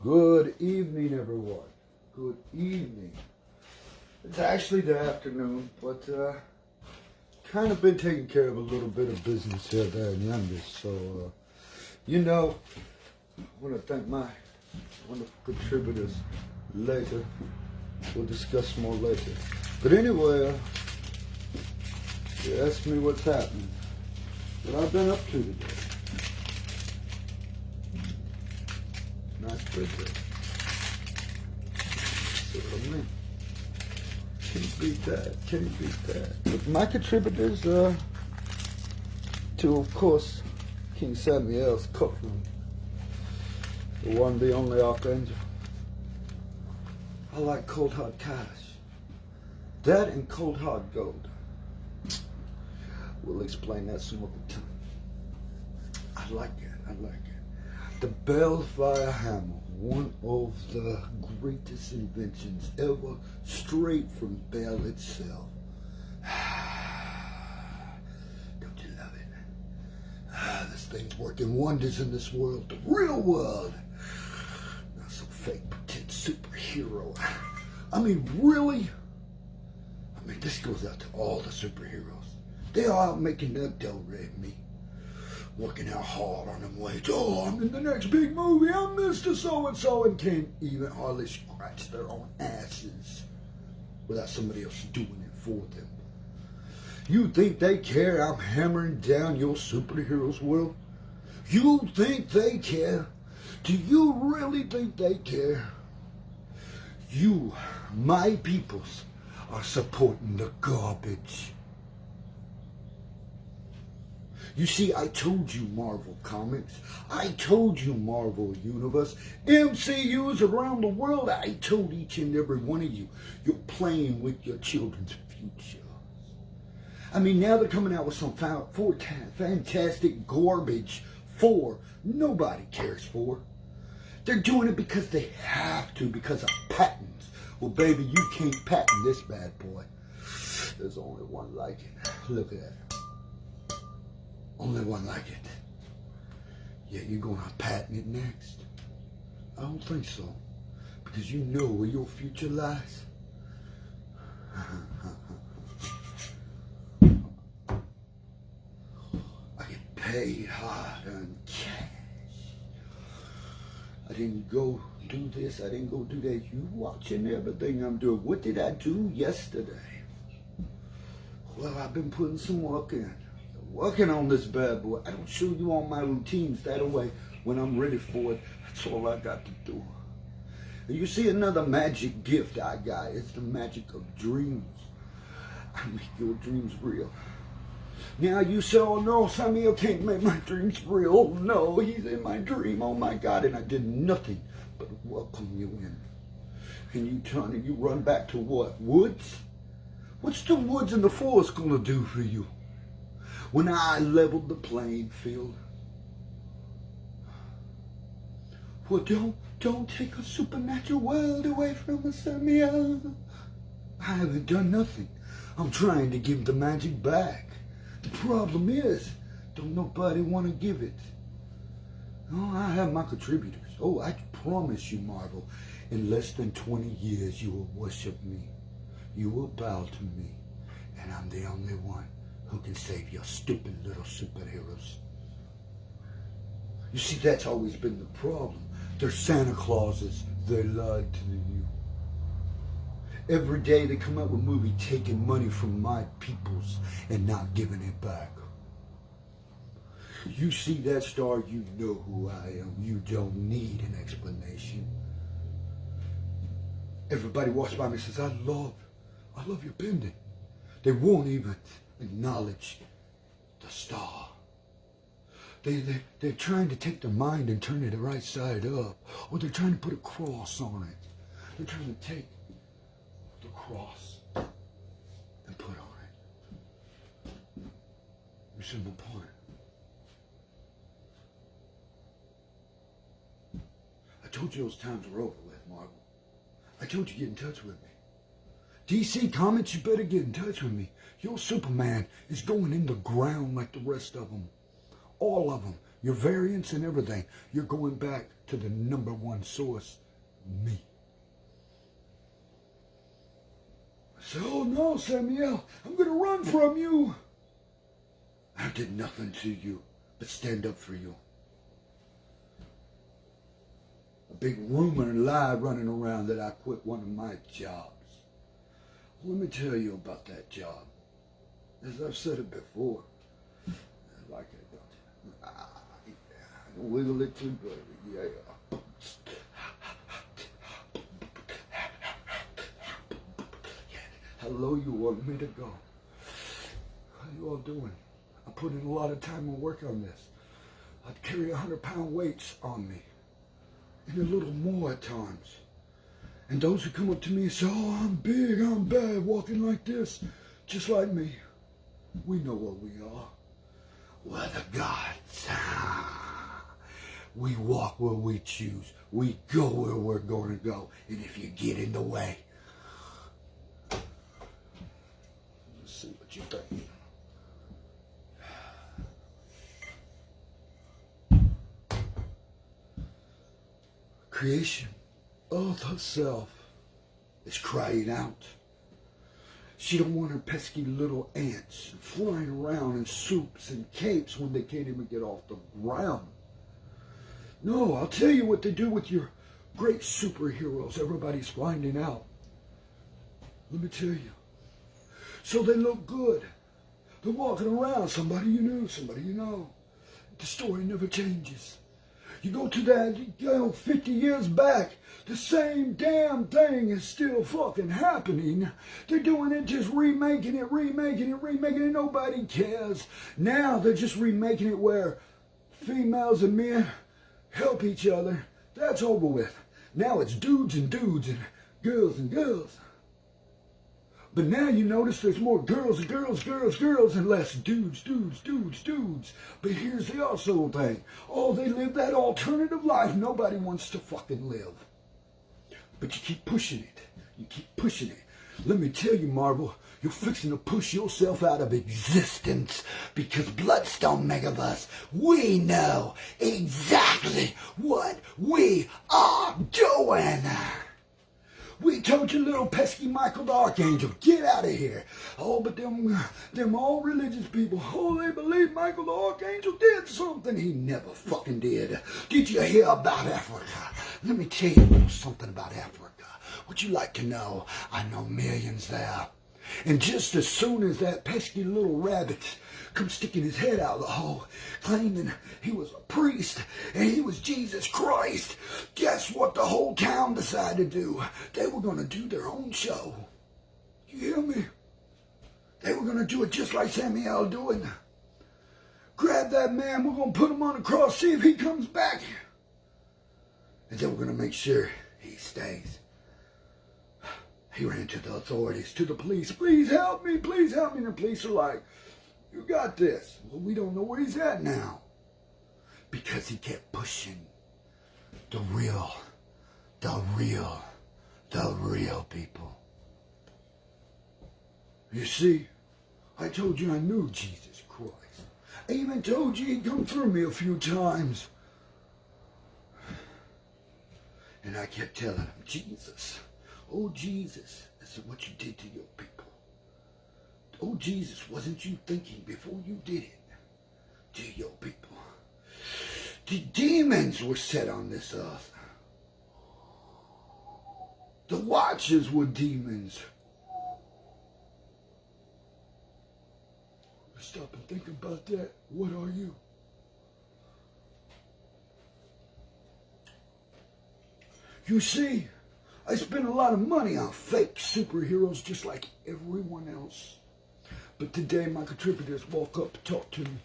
Good evening, everyone. Good evening. It's actually the afternoon, but kind of been taking care of a little bit of business here, there, in Youngest. So, I want to thank my wonderful contributors later. We'll discuss more later. But anyway, you asked me what's happening. What I've been up to today. Nice birthday. So, can't beat that. Can't beat that. But my contributors, to, of course, King Samuel's courtroom. The one, the only Archangel. I like cold hard cash. That and cold hard gold. We'll explain that some other time. I like it. I like it. The Bellfire Hammer, one of the greatest inventions ever, straight from Bell itself. Don't you love it? This thing's working wonders in this world, the real world. Not some fake pretend superhero. I mean, really? I mean, this goes out to all the superheroes. They are out making their dough, red me. Working out hard on them ways. Oh, I'm in the next big movie. I'm Mr. So-and-so, and can't even hardly scratch their own asses without somebody else doing it for them. You think they care I'm hammering down your superheroes world? You think they care? Do you really think they care? You, my peoples, are supporting the garbage. You see, I told you Marvel Comics. I told you Marvel Universe. MCUs around the world. I told each and every one of you, you're playing with your children's future. I mean, now they're coming out with some fantastic garbage for nobody cares for. They're doing it because they have to, because of patents. Well, baby, you can't patent this bad boy. There's only one like it. Look at that. Only one like it. Yeah, you're gonna patent it next? I don't think so. Because you know where your future lies. I get paid hard on cash. I didn't go do this, I didn't go do that. You watching everything I'm doing. What did I do yesterday? Well, I've been putting some work in. Working on this bad boy. I don't show you all my routines that way. When I'm ready for it, that's all I got to do. And you see another magic gift I got. It's the magic of dreams. I make your dreams real. Now you say, oh no, Samuel can't make my dreams real. Oh no, he's in my dream. Oh my God. And I did nothing but welcome you in. And you turn and you run back to what? Woods? What's the woods and the forest gonna do for you? When I leveled the playing field. Well, don't take a supernatural world away from us, Samuel. I haven't done nothing. I'm trying to give the magic back. The problem is, don't nobody want to give it. Oh, I have my contributors. Oh, I promise you, Marvel, in less than 20 years, you will worship me. You will bow to me. And I'm the only one who can save your stupid little superheroes. You see, that's always been the problem. They're Santa Clauses. They lied to you. Every day they come out with a movie taking money from my peoples and not giving it back. You see that star, you know who I am. You don't need an explanation. Everybody walks by me and says, I love your pendant. They won't even acknowledge the star. They're trying to take their mind and turn it the right side up. Or they're trying to put a cross on it. They're trying to take the cross and put on it. You see my point? I told you those times were over with, Marvel. I told you to get in touch with me. DC Comics, you better get in touch with me. Your Superman is going in the ground like the rest of them. All of them. your variance and everything, you're going back to the number one source, me. I said, oh no, Samuel, I'm going to run from you. I did nothing to you but stand up for you. A big rumor and lie running around that I quit one of my jobs. Let me tell you about that job. As I've said it before, like I don't wiggle it too good, yeah. Hello, you want me to go? How you all doing? I put in a lot of time and work on this. I'd carry 100-pound weights on me, and a little more at times. And those who come up to me and say, oh, I'm big, I'm bad, walking like this, just like me. We know what we are. We're the gods. We walk where we choose. We go where we're going to go. And if you get in the way, let's see what you think. Creation of herself is crying out. She don't want her pesky little ants flying around in soups and capes when they can't even get off the ground. No, I'll tell you what they do with your great superheroes everybody's finding out. Let me tell you. So they look good. They're walking around, somebody you knew, somebody you know. The story never changes. You go to that, 50 years back, the same damn thing is still fucking happening. They're doing it, just remaking it. Nobody cares. Now they're just remaking it where females and men help each other. That's over with. Now it's dudes and girls and girls. But now you notice there's more girls and less dudes. But here's the also thing. Oh, they live that alternative life nobody wants to fucking live. But you keep pushing it. Let me tell you, Marvel, you're fixing to push yourself out of existence because Bloodstone Megaverse, we know exactly what we are doing. We told you, little pesky Michael the Archangel, get out of here. Oh, but them all religious people, oh, they believe Michael the Archangel did something. He never fucking did. Did you hear about Africa? Let me tell you a little something about Africa. Would you like to know? I know millions there. And just as soon as that pesky little rabbit come sticking his head out of the hole, claiming he was a priest and he was Jesus Christ, guess what the whole town decided to do? They were going to do their own show. You hear me? They were going to do it just like Samuel doing. Grab that man, we're going to put him on the cross, see if he comes back. And then we're going to make sure he stays. He ran to the authorities, to the police. Please help me, please help me. And the police are like, you got this. Well, we don't know where he's at now. Because he kept pushing the real people. You see, I told you I knew Jesus Christ. I even told you he'd come through me a few times. And I kept telling him, Jesus, oh Jesus, this is what you did to your people. Oh Jesus, wasn't you thinking before you did it to your people? The demons were set on this earth. The Watchers were demons. Stop and think about that. What are you? You see, I spend a lot of money on fake superheroes just like everyone else. But today my contributors walk up and talk to me.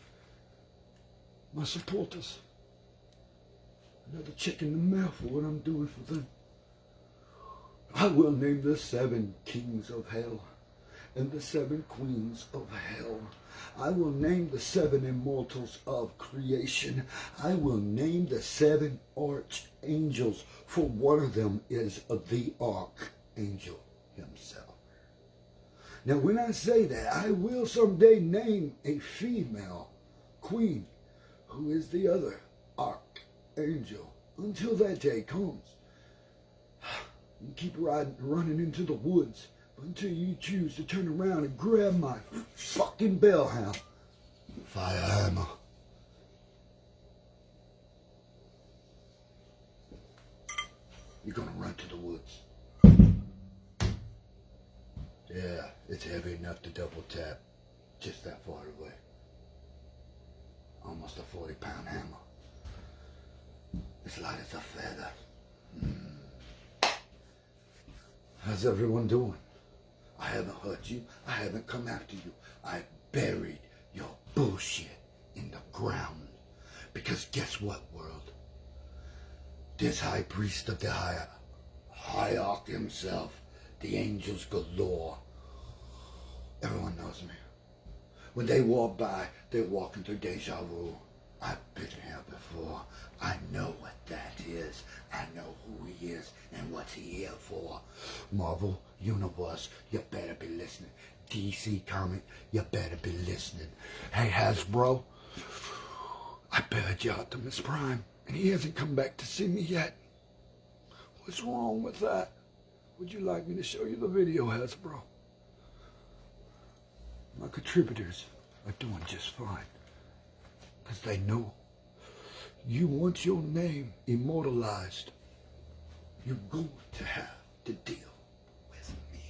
My supporters. Another check in the mail for what I'm doing for them. I will name the 7 kings of hell and the 7 queens of hell. I will name the 7 immortals of creation. I will name the 7 archangels, for one of them is the archangel himself. Now when I say that, I will someday name a female queen who is the other archangel, until that day comes. You keep running into the woods until you choose to turn around and grab my fucking bellhound, Firehammer. You're gonna run to the woods. Yeah, it's heavy enough to double tap just that far away. Almost a 40-pound hammer. As light as a feather. How's everyone doing? I haven't hurt you. I haven't come after you. I buried your bullshit in the ground. Because guess what, world? This high priest of the hierarch himself, the angels galore. Everyone knows me. When they walk by, they're walking through deja vu. I've been here before. I know what that is. I know who he is and what's he here for. Marvel Universe, you better be listening. DC Comic, you better be listening. Hey Hasbro, I buried your Optimus Prime and he hasn't come back to see me yet. What's wrong with that? Would you like me to show you the video, Hasbro? My contributors are doing just fine. Because they know you want your name immortalized. You're going to have to deal with me.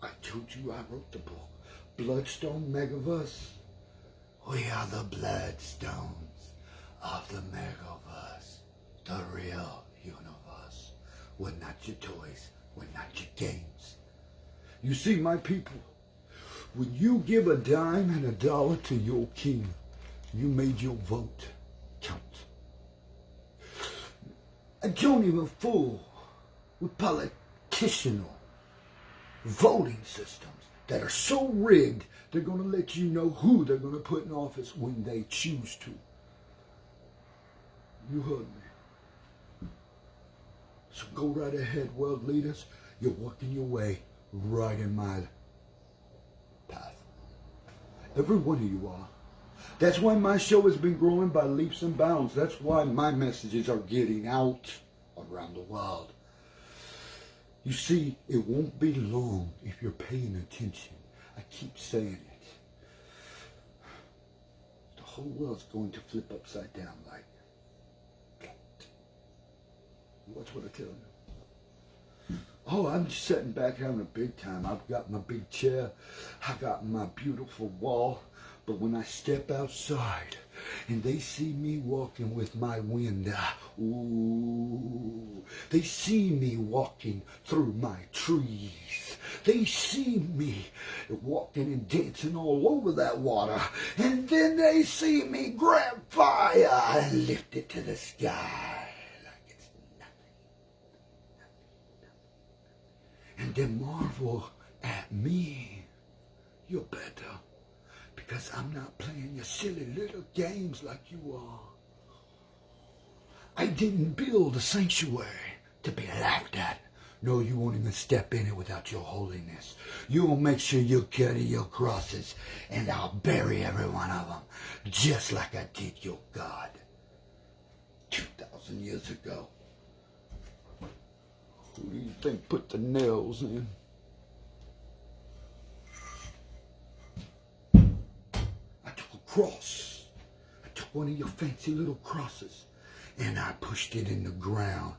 I told you I wrote the book, Bloodstone Megaverse. We are the Bloodstones of the Megaverse, the real universe. We're not your toys, we're not your games. You see, my people, when you give a dime and a dollar to your king, you made your vote count. I don't even fool with politicianal voting systems that are so rigged, they're going to let you know who they're going to put in office when they choose to. You heard me. So go right ahead, world leaders. You're working your way right in my path. Every one of you are. That's why my show has been growing by leaps and bounds. That's why my messages are getting out around the world. You see, it won't be long if you're paying attention. I keep saying it. The whole world's going to flip upside down like that. Watch what I tell you. Oh, I'm just sitting back having a big time. I've got my big chair. I got my beautiful wall. But when I step outside and they see me walking with my window, ooh, they see me walking through my trees. They see me walking and dancing all over that water. And then they see me grab fire and lift it to the sky like it's nothing. And then marvel at me. You're better. Because I'm not playing your silly little games like you are. I didn't build a sanctuary to be laughed at. No, you won't even step in it without your holiness. You'll make sure you carry your crosses, and I'll bury every one of them, just like I did your God 2,000 years ago. Who do you think put the nails in? Cross. I took one of your fancy little crosses and I pushed it in the ground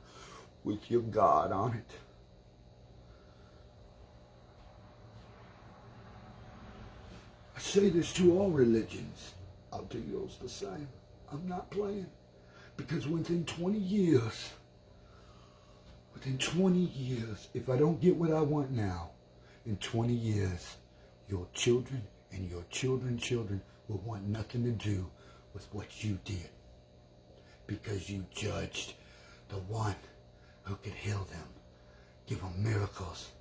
with your God on it. I say this to all religions. I'll do yours the same. I'm not playing. Because within 20 years, if I don't get what I want now, in 20 years, your children and your children's children will want nothing to do with what you did, because you judged the one who could heal them, give them miracles,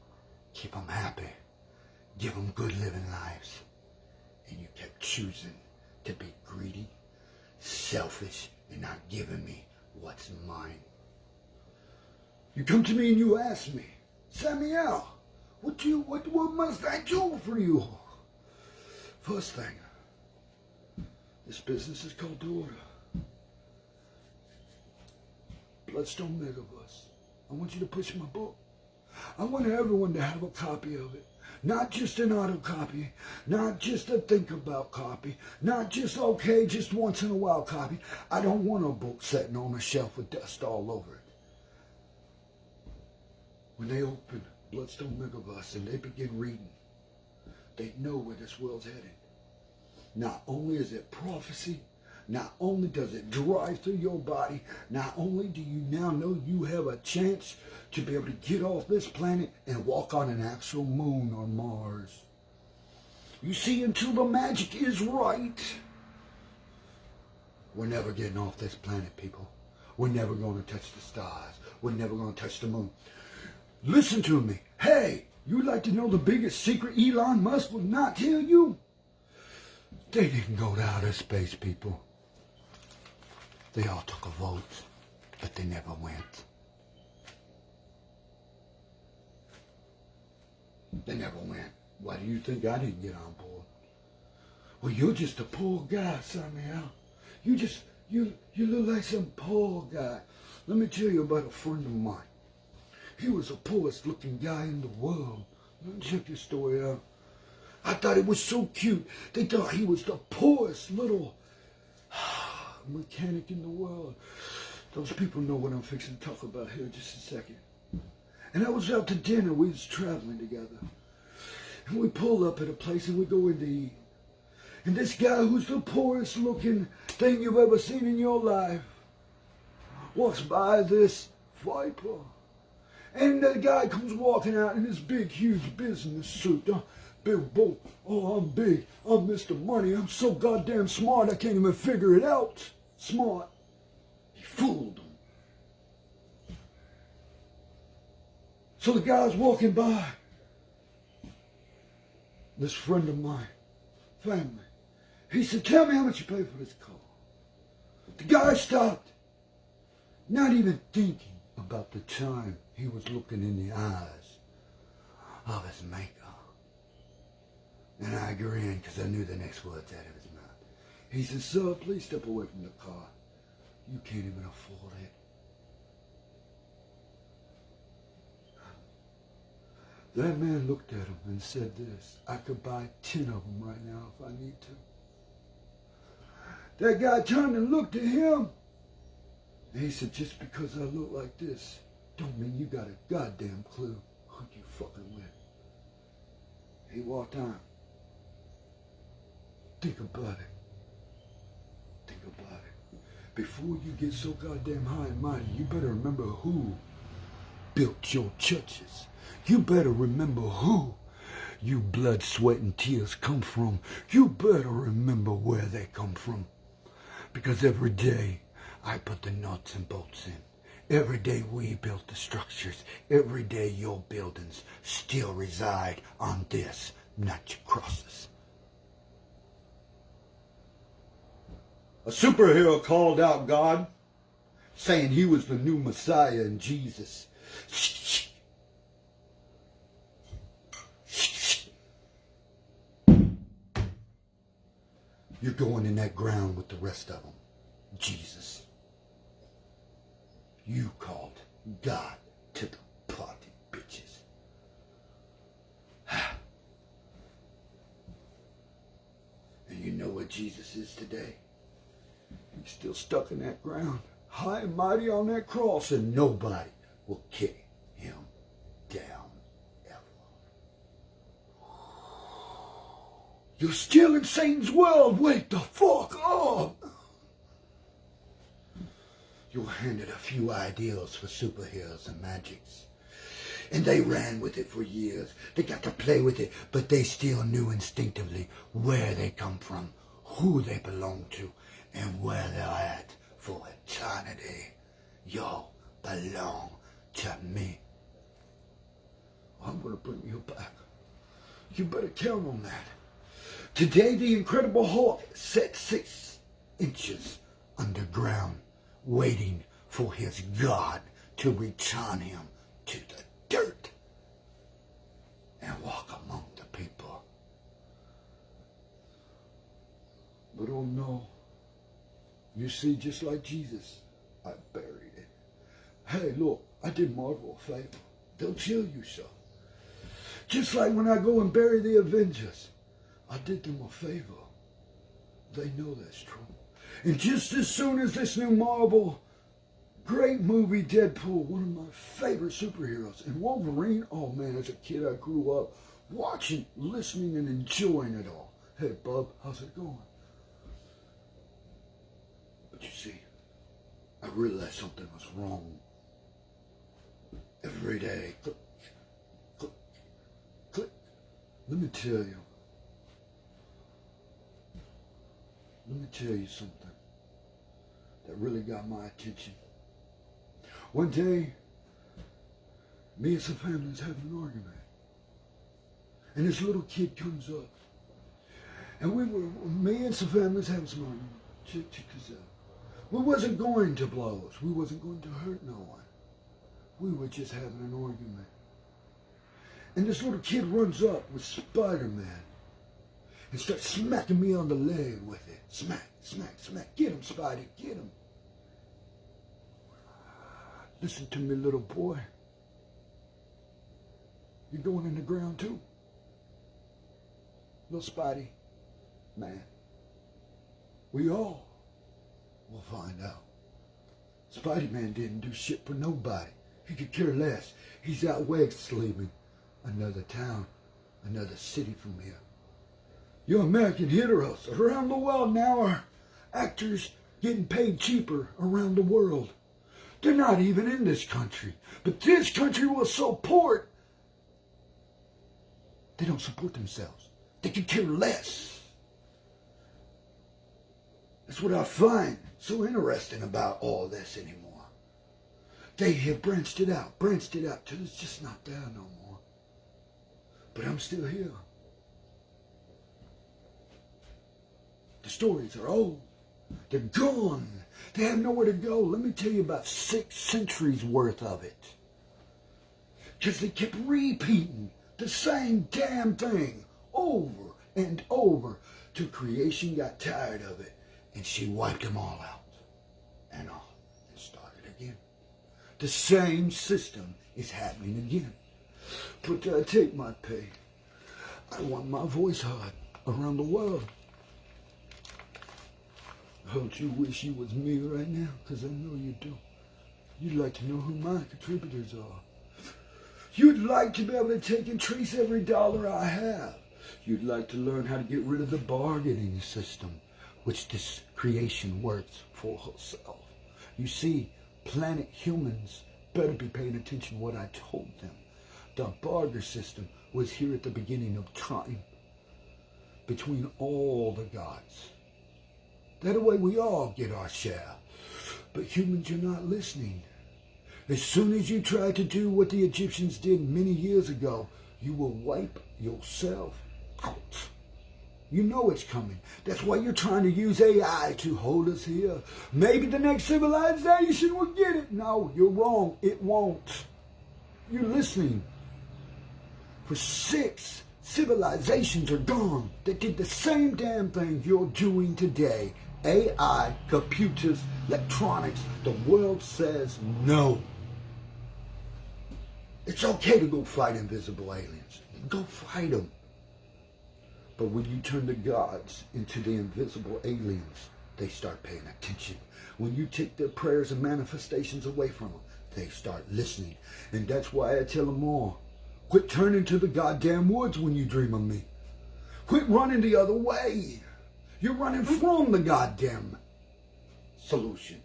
keep them happy, give them good living lives, and you kept choosing to be greedy, selfish, and not giving me what's mine. You come to me and you ask me, Samuel, what must I do for you? First thing, This business is called the Order. Bloodstone Megabus. I want you to push my book. I want everyone to have a copy of it. Not just an auto copy, not just a think about copy, not just okay, just once in a while copy. I don't want a book sitting on a shelf with dust all over it. When they open Bloodstone Megabus and they begin reading, they know where this world's heading. Not only is it prophecy, not only does it drive through your body, not only do you now know you have a chance to be able to get off this planet and walk on an actual moon on Mars. You see, until the magic is right, we're never getting off this planet, people. We're never going to touch the stars. We're never going to touch the moon. Listen to me. Hey, you'd like to know the biggest secret Elon Musk would not tell you? They didn't go to outer space, people. They all took a vote, but they never went. They never went. Why do you think I didn't get on board? Well, you're just a poor guy, Samuel. You look like some poor guy. Let me tell you about a friend of mine. He was the poorest looking guy in the world. Let me check this story out. I thought it was so cute. They thought he was the poorest little mechanic in the world. Those people know what I'm fixing to talk about here in just a second. And I was out to dinner. We was traveling together. And we pull up at a place and we go in to eat. And this guy who's the poorest looking thing you've ever seen in your life walks by this Viper. And the guy comes walking out in this big, huge business suit. Big boat. Oh, I'm big. I'm Mr. Money. I'm so goddamn smart I can't even figure it out. Smart. He fooled them. So the guy's walking by. This friend of mine, family. He said, tell me how much you paid for this car. The guy stopped, not even thinking about the time he was looking in the eyes of his maker. And I grinned because I knew the next words out of his mouth. He said, sir, please step away from the car. You can't even afford it. That man looked at him and said this, I could buy 10 of them right now if I need to. That guy turned and looked at him. And he said, just because I look like this, don't mean you got a goddamn clue who you fucking with. He walked on. Think about it. Think about it. Before you get so goddamn high and mighty, you better remember who built your churches. You better remember who you blood, sweat, and tears come from. You better remember where they come from. Because every day I put the nuts and bolts in. Every day we built the structures. Every day your buildings still reside on this, not your crosses. A superhero called out God, saying he was the new Messiah and Jesus. You're going in that ground with the rest of them. Jesus. You called God to the party, bitches. And you know what Jesus is today? He's still stuck in that ground, high and mighty on that cross, and nobody will kick him down ever. You're still in Satan's world. Wake the fuck up. You were handed a few ideals for superheroes and magics. And they ran with it for years. They got to play with it, but they still knew instinctively where they come from, who they belong to, and where they're at for eternity. You belong to me. I'm going to bring you back. You better count on that. Today, the Incredible Hulk sat 6 inches underground, waiting for his God to return him to the dirt and walk among the people. But oh no. You see, just like Jesus, I buried it. Hey, look, I did Marvel a favor. They'll tell you so. Just like when I go and bury the Avengers, I did them a favor. They know that's true. And just as soon as this new Marvel, great movie, Deadpool, one of my favorite superheroes, and Wolverine, oh man, as a kid I grew up watching, listening, and enjoying it all. Hey, bub, how's it going? But you see, I realized something was wrong. Every day, click, click, click. Let me tell you something that really got my attention. One day, me and some family was having an argument. And this little kid comes up. And me and some family was having some argument. Check this out. We wasn't going to blows. We wasn't going to hurt no one. We were just having an argument. And this little kid runs up with Spider-Man and starts smacking me on the leg with it. Smack, smack, smack. Get him, Spidey, get him. Listen to me, little boy. You're going in the ground too. Little Spidey, man. We all will find out. Spidey-Man didn't do shit for nobody. He could care less. He's out west sleeping. Another town, another city from here. Your American heroes around the world now are actors getting paid cheaper around the world. They're not even in this country. But this country will support. They don't support themselves. They could care less. That's what I find so interesting about all this anymore. They have branched it out till it's just not there no more. But I'm still here. The stories are old. They're gone. They have nowhere to go. Let me tell you about 6 centuries worth of it. Because they kept repeating the same damn thing over and over till creation got tired of it and she wiped them all out and started again. The same system is happening again. But I take my pay. I want my voice heard around the world. Don't you wish you was me right now? Because I know you do. You'd like to know who my contributors are. You'd like to be able to take and trace every dollar I have. You'd like to learn how to get rid of the bargaining system, which this creation works for herself. You see, planet humans better be paying attention to what I told them. The barter system was here at the beginning of time between all the gods. That way we all get our share. But humans are not listening. As soon as you try to do what the Egyptians did many years ago, you will wipe yourself out. You know it's coming. That's why you're trying to use AI to hold us here. Maybe the next civilization will get it. No, you're wrong. It won't. You're listening. For 6 civilizations are gone that did the same damn thing you're doing today. AI, computers, electronics. The world says no. It's okay to go fight invisible aliens. Go fight them. But when you turn the gods into the invisible aliens, they start paying attention. When you take their prayers and manifestations away from them, they start listening. And that's why I tell them all, quit turning to the goddamn woods when you dream of me. Quit running the other way. You're running from the goddamn solution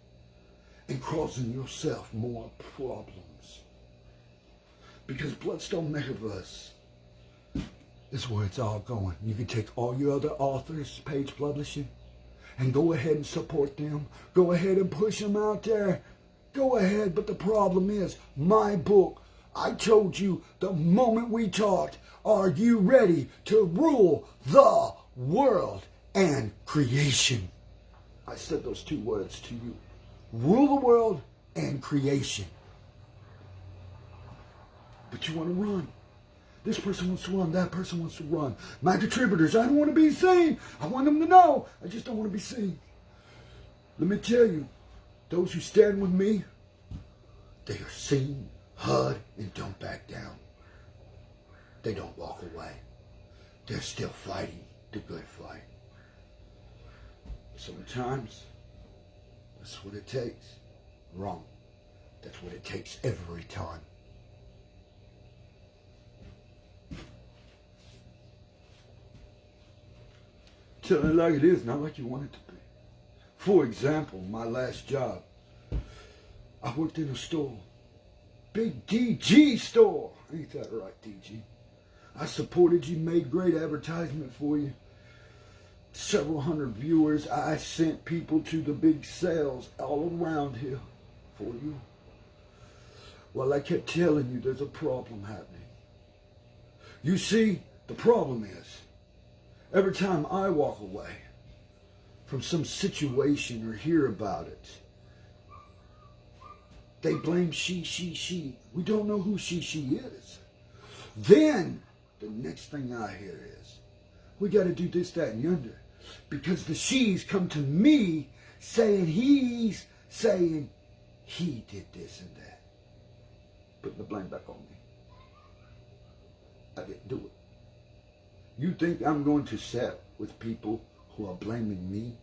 and causing yourself more problems. Because Bloodstone Megaverse is where it's all going. You can take all your other authors, Page Publishing, and go ahead and support them. Go ahead and push them out there. Go ahead, but the problem is, my book, I told you the moment we talked, are you ready to rule the world and creation? I said those 2 words to you. Rule the world and creation. But you want to run. This person wants to run. That person wants to run. My contributors, I don't want to be seen. I want them to know. I just don't want to be seen. Let me tell you, those who stand with me, they are seen, heard, and don't back down. They don't walk away. They're still fighting the good fight. Sometimes, that's what it takes. Wrong. That's what it takes every time. Tell it like it is, not like you want it to be. For example, my last job, I worked in a store. Big DG store. Ain't that right, DG? I supported you, made great advertisement for you. Several hundred viewers. I sent people to the big sales all around here for you. Well, I kept telling you there's a problem happening. You see, the problem is, every time I walk away from some situation or hear about it, they blame she. We don't know who she is. Then, the next thing I hear is, we got to do this, that, and yonder. Because the she's come to me saying he's saying he did this and that. Putting the blame back on me. I didn't do it. You think I'm going to sit with people who are blaming me?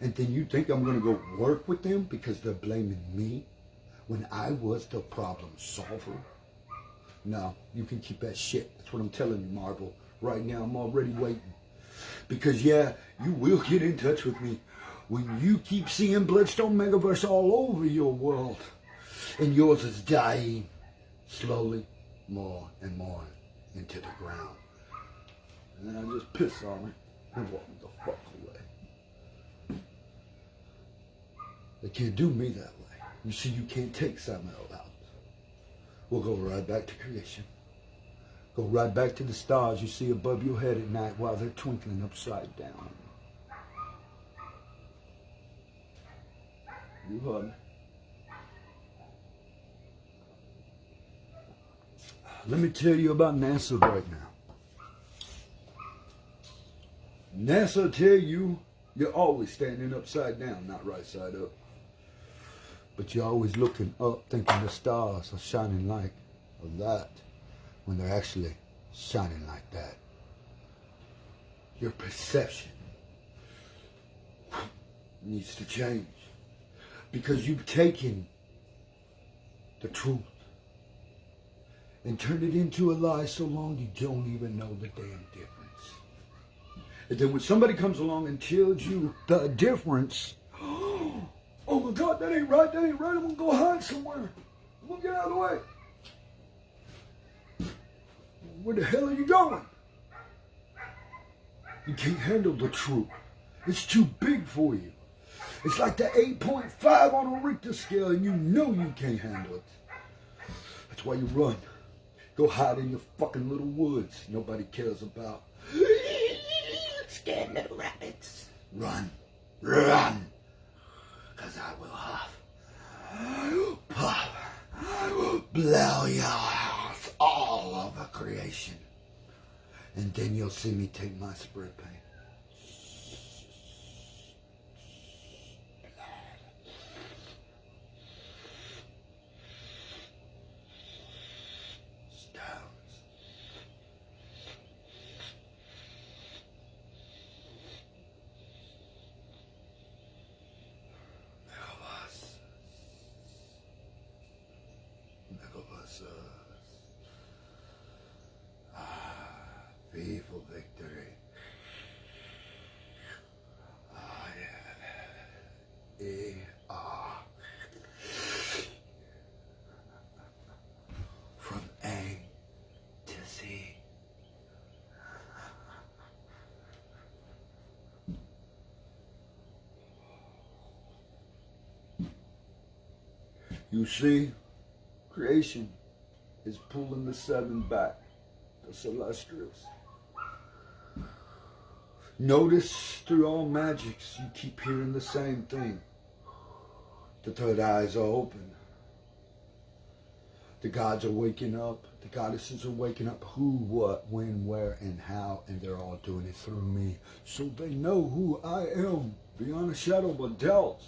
And then you think I'm going to go work with them because they're blaming me when I was the problem solver? No, you can keep that shit. That's what I'm telling you, Marvel. Right now, I'm already waiting. Because, yeah, you will get in touch with me when you keep seeing Bloodstone Megaverse all over your world. And yours is dying slowly, more and more into the ground. And then I just piss on it and walk the fuck away. They can't do me that way. You see, you can't take Samael out. We'll go right back to creation. Go right back to the stars you see above your head at night while they're twinkling upside down. You heard me. Let me tell you about NASA right now. NASA tell you you're always standing upside down, not right side up. But you're always looking up, thinking the stars are shining like that, when they're actually shining like that. Your perception needs to change. Because you've taken the truth and turned it into a lie so long you don't even know the damn difference. And then when somebody comes along and tells you the difference, oh my God, that ain't right, I'm gonna go hide somewhere. I'm gonna get out of the way. Where the hell are you going? You can't handle the truth. It's too big for you. It's like the 8.5 on a Richter scale and you know you can't handle it. That's why you run. Go hide in your fucking little woods nobody cares about. Scared little rabbits. Run. Run. Cause I will huff. Puff. Blow your house all over creation. And then you'll see me take my spray paint. Peaceful victory. From A to Z. You see, creation is pulling the seven back, the celestials. Notice through all magics, you keep hearing the same thing. The third eyes are open. The gods are waking up. The goddesses are waking up. Who, what, when, where, and how. And they're all doing it through me. So they know who I am. beyond a shadow of a doubt.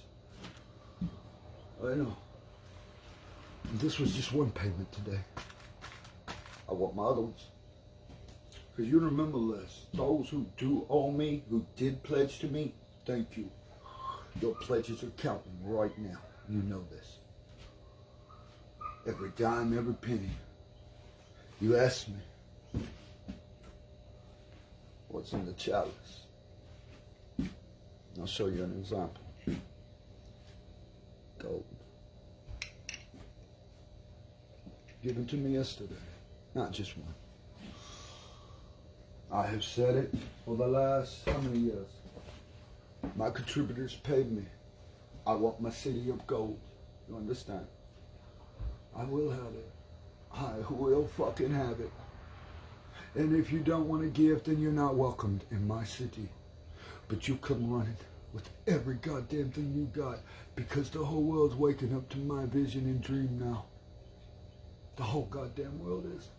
I know. This was just one payment today. I want my others. Because you remember this. Those who do owe me, who did pledge to me, thank you. Your pledges are counting right now. You know this. Every dime, every penny. You asked me, what's in the chalice? I'll show you an example. Gold. Given to me yesterday. Not just one. I have said it for the last how many years? My contributors paid me. I want my city of gold. You understand? I will have it. I will fucking have it. And if you don't want to give, then you're not welcomed in my city. But you come running with every goddamn thing you got, because the whole world's waking up to my vision and dream now. The whole goddamn world is.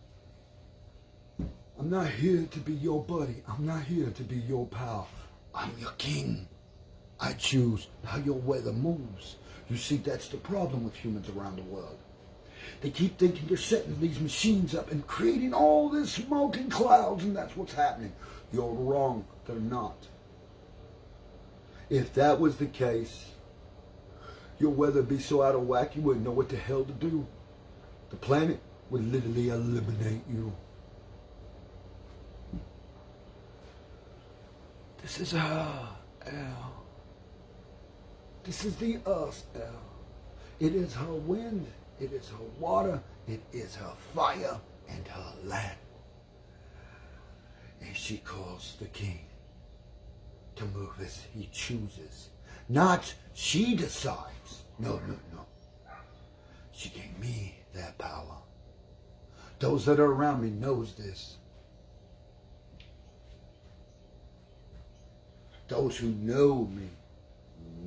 I'm not here to be your buddy. I'm not here to be your pal. I'm your king. I choose how your weather moves. You see, that's the problem with humans around the world. They keep thinking they're setting these machines up and creating all this smoke and clouds, and that's what's happening. You're wrong. They're not. If that was the case, your weather would be so out of whack you wouldn't know what the hell to do. The planet would literally eliminate you. This is her, Al. This is the earth, Al. It is her wind. It is her water. It is her fire and her land. And she calls the king to move as he chooses. Not she decides. No. She gave me that power. Those that are around me knows this. Those who know me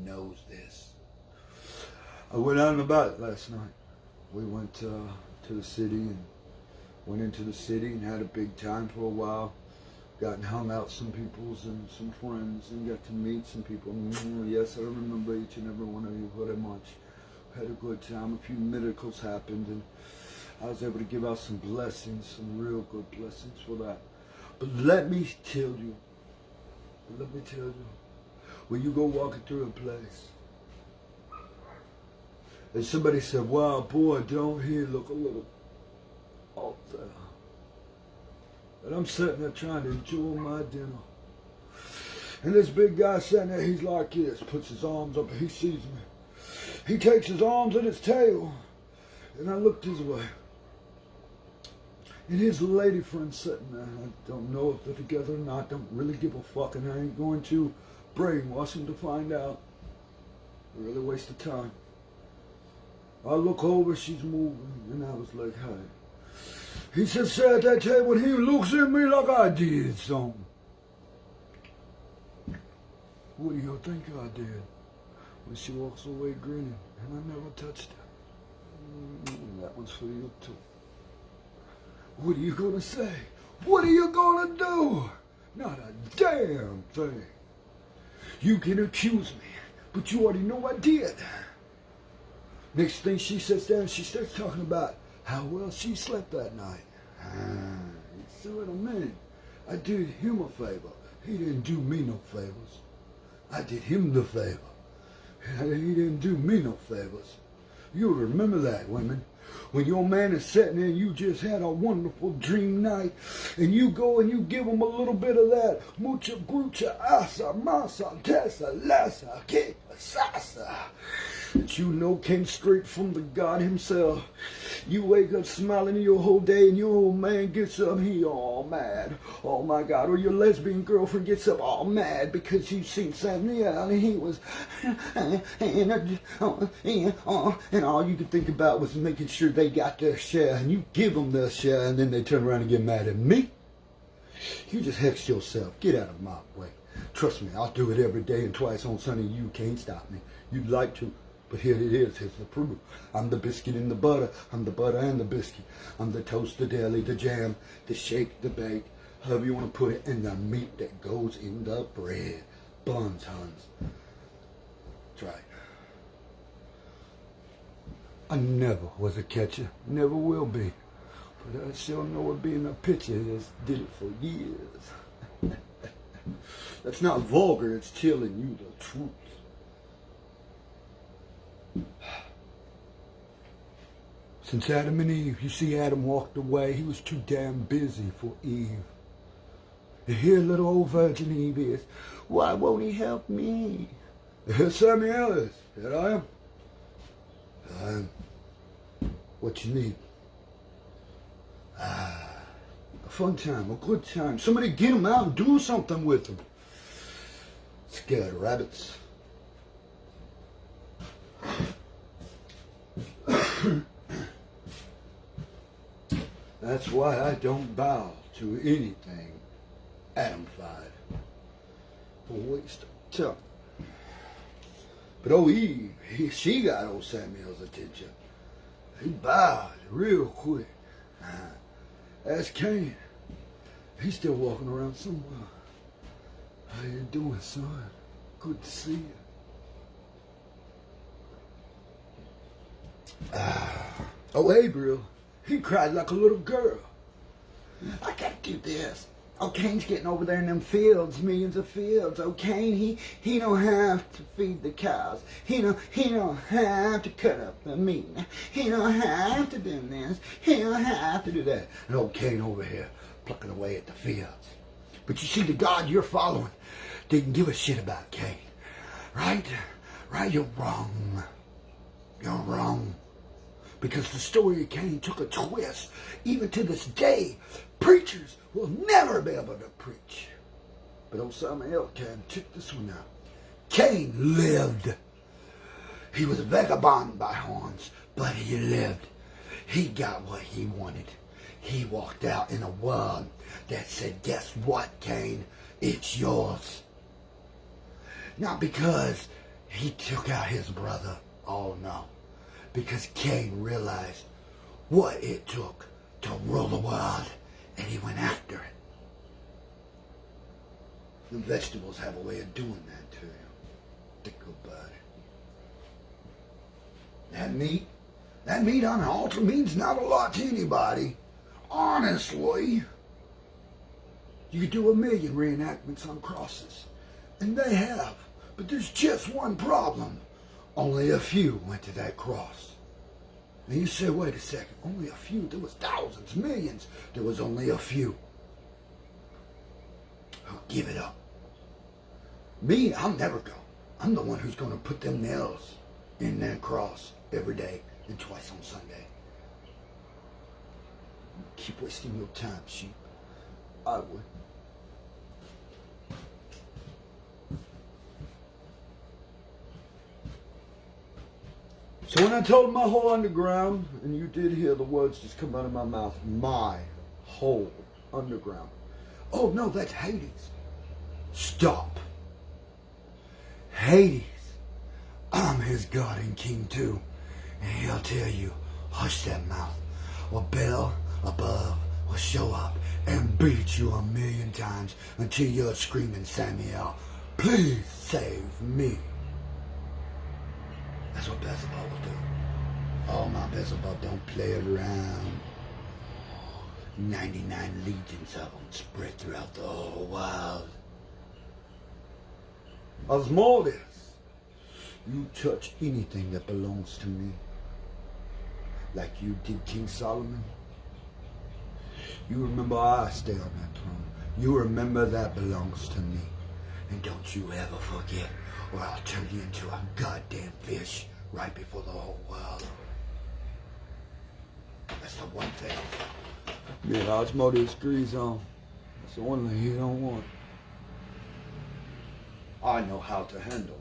knows this. I went out and about last night. We went to the city and went into the city and had a big time for a while. Got and hung out with some peoples and some friends and got to meet some people. Yes, I remember each and every one of you very much. Had a good time. A few miracles happened and I was able to give out some blessings, some real good blessings for that. But let me tell you, when you go walking through a place, and somebody said, wow, boy, don't he look a little off there. And I'm sitting there trying to enjoy my dinner. And this big guy sitting there, he's like this, puts his arms up and he sees me. He takes his arms and his tail, and I looked his way. And his lady friend sitting there. I don't know if they're together or not. Don't really give a fuck, and I ain't going to brainwash him to find out. Really waste of time. I look over, she's moving, and I was like, hey. He said, sit at that table, and he looks at me like I did something. What do you think I did? When she walks away grinning, and I never touched her. That one's for you too. What are you gonna say? What are you gonna do? Not a damn thing. You can accuse me, but you already know I did. Next thing she sits down, she starts talking about how well she slept that night. So in a minute, I did him a favor. He didn't do me no favors. I did him the favor. He didn't do me no favors. You'll remember that, women. When your man is sitting there and you just had a wonderful dream night, and you go and you give him a little bit of that mucha grucha asa masa tesa lasa que sasa that you know came straight from the God himself. You wake up smiling your whole day, and your old man gets up, he all mad. Oh my God. Or your lesbian girlfriend gets up all mad because she's seen Samuel and he was and all you could think about was making sure they got their share, and you give them their share, and then they turn around and get mad at me. You just hex yourself. Get out of my way. Trust me, I'll do it every day and twice on Sunday. You can't stop me. You'd like to, but here it is. Here's the proof. I'm the biscuit and the butter. I'm the butter and the biscuit. I'm the toast, the deli, the jam, the shake, the bake, however you want to put it, and the meat that goes in the bread. Buns, Hans. That's right. I never was a catcher. Never will be. But I sure know what being a pitcher has did it for years. That's not vulgar, it's telling you the truth. Since Adam and Eve, you see Adam walked away. He was too damn busy for Eve. And here little old Virgin Eve is. Why won't he help me? Here's Sammy Ellis. Here I am. What you need? A fun time, a good time. Somebody get him out and do something with him. Scared rabbits. That's why I don't bow to anything Adam-fied. A waste of time. But old Eve, she got old Samuel's attention. He bowed real quick. That's Cain. He's still walking around somewhere. How you doing, son? Good to see you. Oh, Gabriel, he cried like a little girl. I gotta do this. Oh, Cain's getting over there in them fields, millions of fields. Oh, Cain, he don't have to feed the cows. He don't have to cut up the meat. He don't have to do this. He don't have to do that. And old Cain over here plucking away at the fields. But you see, the God you're following didn't give a shit about Cain. Right? Right? You're wrong. You're wrong. Because the story of Cain took a twist. Even to this day, preachers will never be able to preach. But old Samuel can. Check this one out. Cain lived. He was a vagabond by horns, but he lived. He got what he wanted. He walked out in a world that said, guess what, Cain? It's yours. Not because he took out his brother. Oh, no. Because Cain realized what it took to rule the world, and he went after it. The vegetables have a way of doing that to you. Think about it. That meat on an altar means not a lot to anybody. Honestly. You could do 1,000,000 reenactments on crosses. And they have. But there's just one problem. Only a few went to that cross. And you say, wait a second, only a few? There was thousands, millions. There was only a few who give it up. Me, I'll never go. I'm the one who's going to put them nails in that cross every day and twice on Sunday. Keep wasting your time, sheep. I would. So when I told my whole underground, and you did hear the words just come out of my mouth, my whole underground. Oh no, that's Hades. Stop. Hades. I'm his God and King too. And he'll tell you, hush that mouth. Or Bel above will show up and beat you 1,000,000 times until you're screaming, Samuel, please save me. That's what Beelzebub will do. Oh, my Beelzebub don't play around. 99 legions of them spread throughout the whole world. Asmodeus, you touch anything that belongs to me, like you did King Solomon. You remember I stay on that throne. You remember that belongs to me. And don't you ever forget, or I'll turn you into a goddamn fish right before the whole world. That's the one thing. Yeah, Asmodeus agrees on. That's the one thing he don't want. I know how to handle.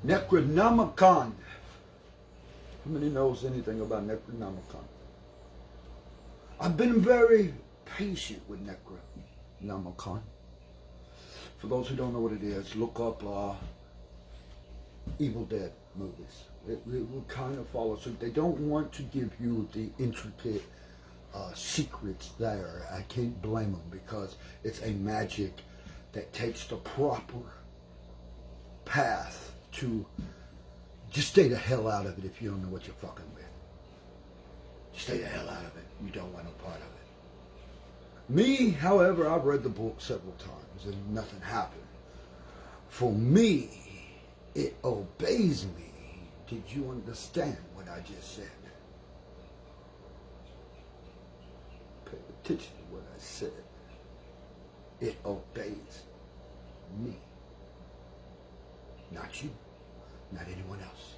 Necronomicon. How many knows anything about Necronomicon? I've been very patient with Necronomicon. For those who don't know what it is, look up Evil Dead movies. It will kind of follow suit. They don't want to give you the intricate secrets there. I can't blame them because it's a magic that takes the proper path to just stay the hell out of it if you don't know what you're fucking with. Just stay the hell out of it. You don't want no part of it. Me, however, I've read the book several times and nothing happened. For me, it obeys me. Did you understand what I just said? Pay attention to what I said. It obeys me. Not you. Not anyone else.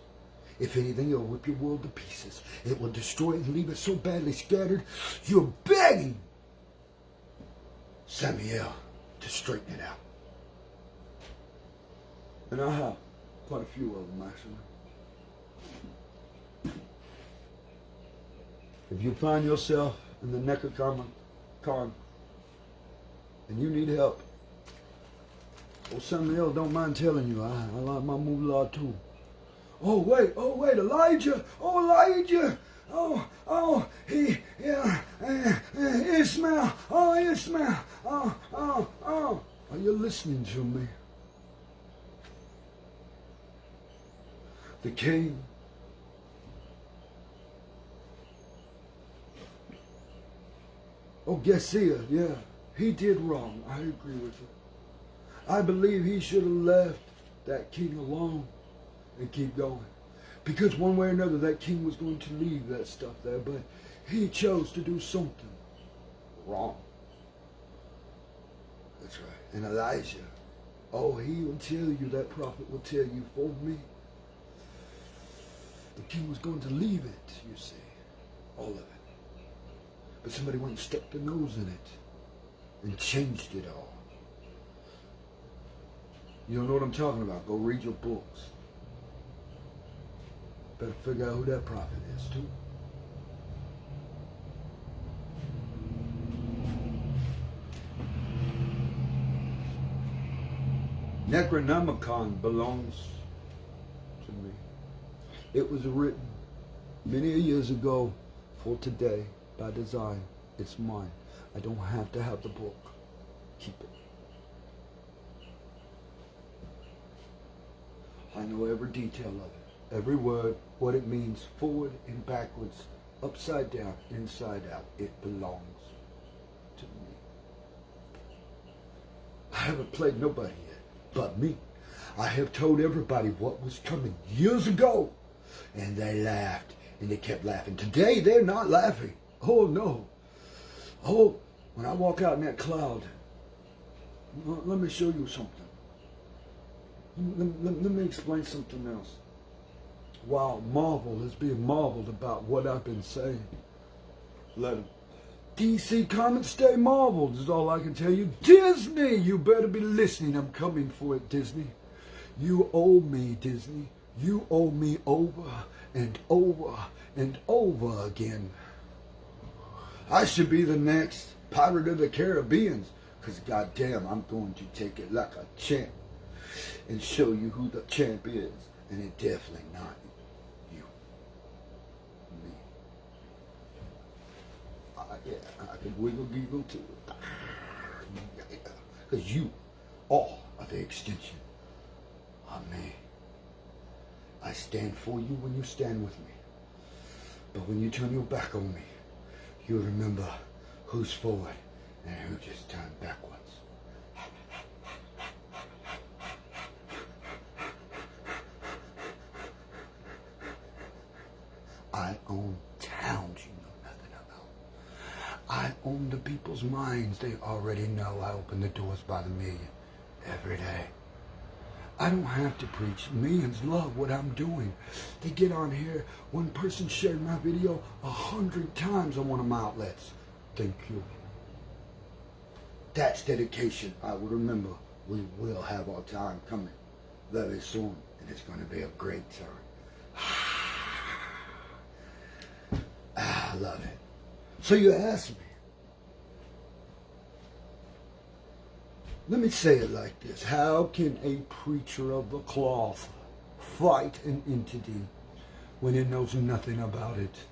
If anything, it'll rip your world to pieces. It will destroy it and leave it so badly scattered, you're begging Samuel to straighten it out. And I have quite a few of them, actually. If you find yourself in the Necronomicon and you need help, old Samuel don't mind telling you, I like my moolah too. Oh wait, Elijah, Ishmael, Ishmael, are you listening to me? The king Gehazi, yeah, he did wrong. I agree with you. I believe he should have left that king alone and keep going. Because one way or another, that king was going to leave that stuff there, but he chose to do something wrong. That's right. And Elijah, he will tell you, that prophet will tell you for me. The king was going to leave it, you see, all of it. But somebody went and stuck their nose in it and changed it all. You don't know what I'm talking about. Go read your books. Better figure out who that prophet is, too. Necronomicon belongs to me. It was written many years ago for today by design. It's mine. I don't have to have the book. Keep it. I know every detail of it, every word, what it means, forward and backwards, upside down, inside out. It belongs to me. I haven't played nobody yet but me. I have told everybody what was coming years ago, and they laughed, and they kept laughing. Today, they're not laughing. Oh, no. Oh, when I walk out in that cloud, let me show you something. Let me explain something else. While Marvel is being marveled about what I've been saying, let them. DC Comics stay marveled is all I can tell you. Disney, you better be listening. I'm coming for it, Disney. You owe me, Disney. You owe me over and over and over again. I should be the next Pirate of the Caribbean, because goddamn, I'm going to take it like a champ and show you who the champ is, and it's definitely not you, me. Yeah, I can wiggle giggle too, because you all are the extension of me. I stand for you when you stand with me, but when you turn your back on me, you remember who's forward and who just turned backwards. I own towns you know nothing about. I own the people's minds they already know. I open the doors by the million every day. I don't have to preach. Millions love what I'm doing. They get on here. One person shared my video 100 times on one of my outlets. Thank you. That's dedication. I will remember. We will have our time coming very soon, and it's going to be a great time. I love it. So you ask me. Let me say it like this. How can a preacher of the cloth fight an entity when it knows nothing about it?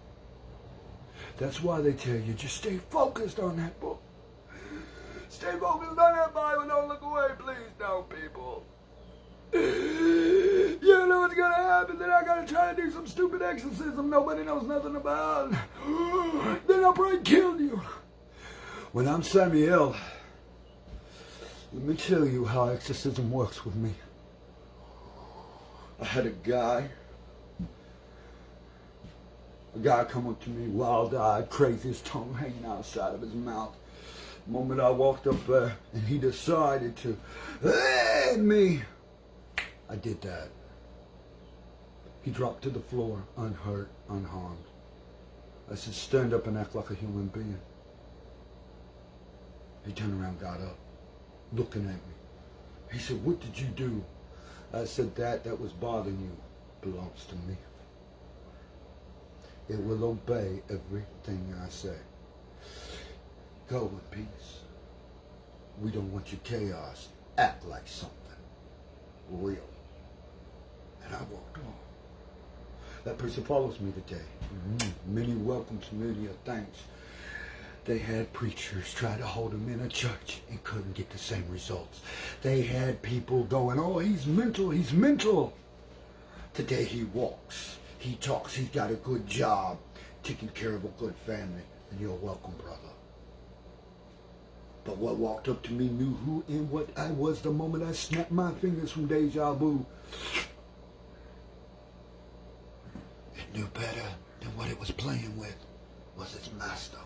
That's why they tell you, just stay focused on that book. Stay focused on that Bible. Don't look away tell people. You know what's gonna happen? Then I gotta try to do some stupid exorcism nobody knows nothing about. Then I'll probably kill you. When I'm Samuel, let me tell you how exorcism works with me. I had a guy come up to me, wild-eyed, crazy, his tongue hanging outside of his mouth. The moment I walked up there and he decided to hit me, I did that. He dropped to the floor, unhurt, unharmed. I said, stand up and act like a human being. He turned around, got up, looking at me. He said, what did you do? I said, that was bothering you belongs to me. It will obey everything I say. Go in peace. We don't want your chaos. Act like something real. And I walked on. That person follows me today. Many welcomes, many thanks. They had preachers try to hold him in a church and couldn't get the same results. They had people going, oh, he's mental, he's mental. Today he walks, he talks, he's got a good job, taking care of a good family, and you're welcome, brother. But what walked up to me knew who and what I was the moment I snapped my fingers from deja vu. It knew better than what it was playing with was its master.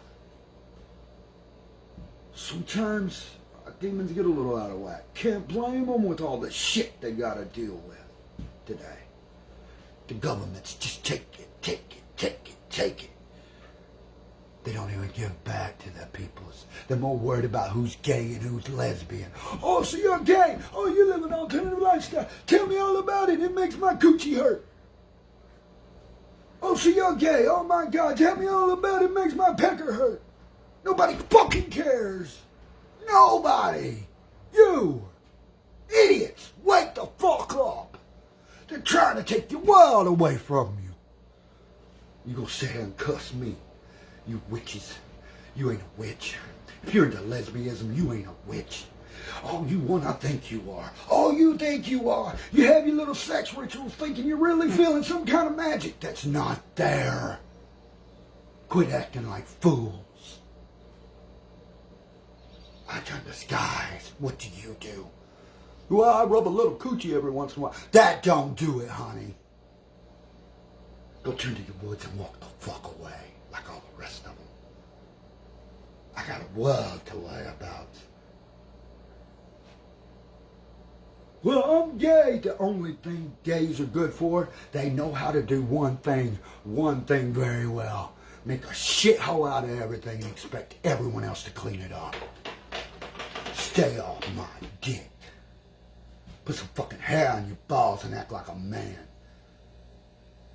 Sometimes our demons get a little out of whack. Can't blame them with all the shit they gotta deal with today. The governments just take it. They don't even give back to their peoples. They're more worried about who's gay and who's lesbian. Oh, so you're gay. Oh, you live an alternative lifestyle. Tell me all about it. It makes my coochie hurt. Oh, so you're gay. Oh, my God. Tell me all about it. It makes my pecker hurt. Nobody fucking cares. Nobody. You. Idiots. Wake the fuck up. They're trying to take your world away from you. You gonna sit here and cuss me. You witches. You ain't a witch. If you're into lesbianism, you ain't a witch. Oh, you wanna think you are. Oh, you think you are. You have your little sex rituals thinking you're really feeling some kind of magic that's not there. Quit acting like fools. I turn the skies. What do you do? Well, I rub a little coochie every once in a while. That don't do it, honey. Go turn to your woods and walk the fuck away like all the rest of them. I got a world to worry about. Well, I'm gay. The only thing gays are good for, they know how to do one thing very well. Make a shithole out of everything and expect everyone else to clean it up. Stay off my dick. Put some fucking hair on your balls and act like a man.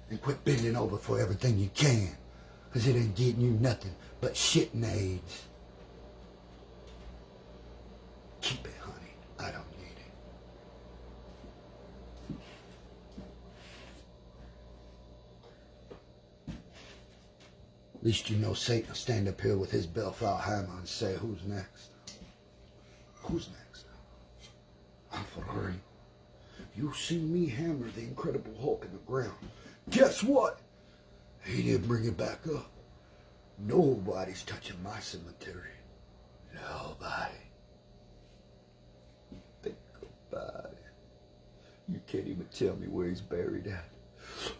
And quit bending over for everything you can. Because it ain't getting you nothing but shit and AIDS. Keep it, honey. I don't need it. At least you know Satan will stand up here with his bell-foul hammer and say, who's next? Who's next? I'm for real. You see me hammer the Incredible Hulk in the ground. Guess what? He didn't bring it back up. Nobody's touching my cemetery. Nobody. Think about it. You can't even tell me where he's buried at.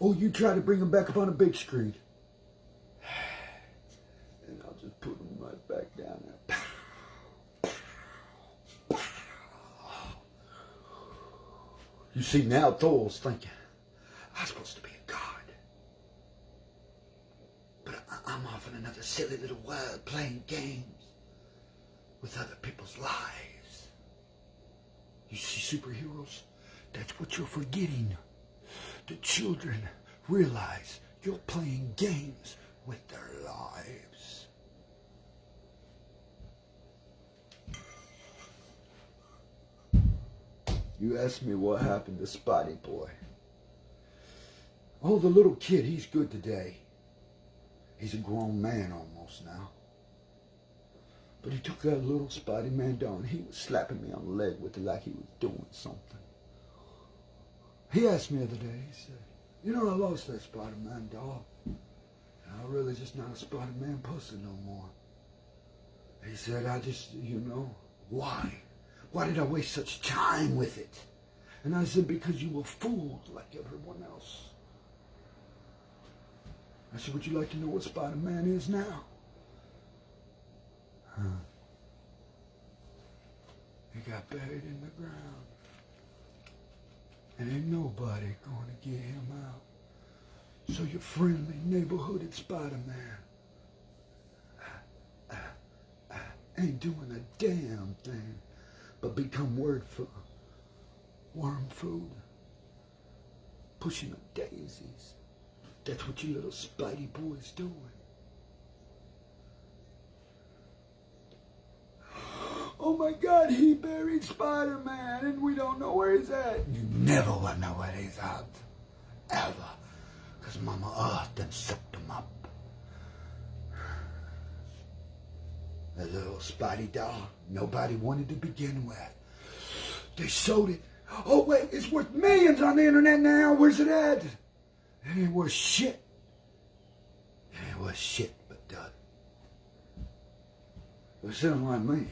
Oh, you try to bring him back up on a big screen. And I'll just put him right back down there. You see, now Thor's thinking, I'm supposed to be a god. But I'm off in another silly little world playing games with other people's lives. You see, superheroes, that's what you're forgetting. The children realize you're playing games with their lives. You asked me what happened to Spotty Boy. Oh, the little kid, he's good today. He's a grown man almost now. But he took that little Spider-Man down. He was slapping me on the leg with it like he was doing something. He asked me the other day, he said, you know, I lost that Spider-Man doll. I'm really just not a Spider-Man pussy no more. He said, I just, you know, why? Why did I waste such time with it? And I said, because you were fooled like everyone else. I said, would you like to know what Spider-Man is now? Huh. He got buried in the ground. And ain't nobody going to get him out. So your friendly neighborhooded Spider-Man ain't doing a damn thing but become word for worm food, pushing up daisies. That's what you little Spidey boy's doing. Oh my God, he buried Spider-Man and we don't know where he's at. You never will know where he's at. Ever. Because Mama Earth done sucked him up. A little Spidey doll nobody wanted to begin with. They sold it. Oh wait, it's worth millions on the internet now. Where's it at? It ain't worth shit. It ain't worth shit but dud. But someone like me,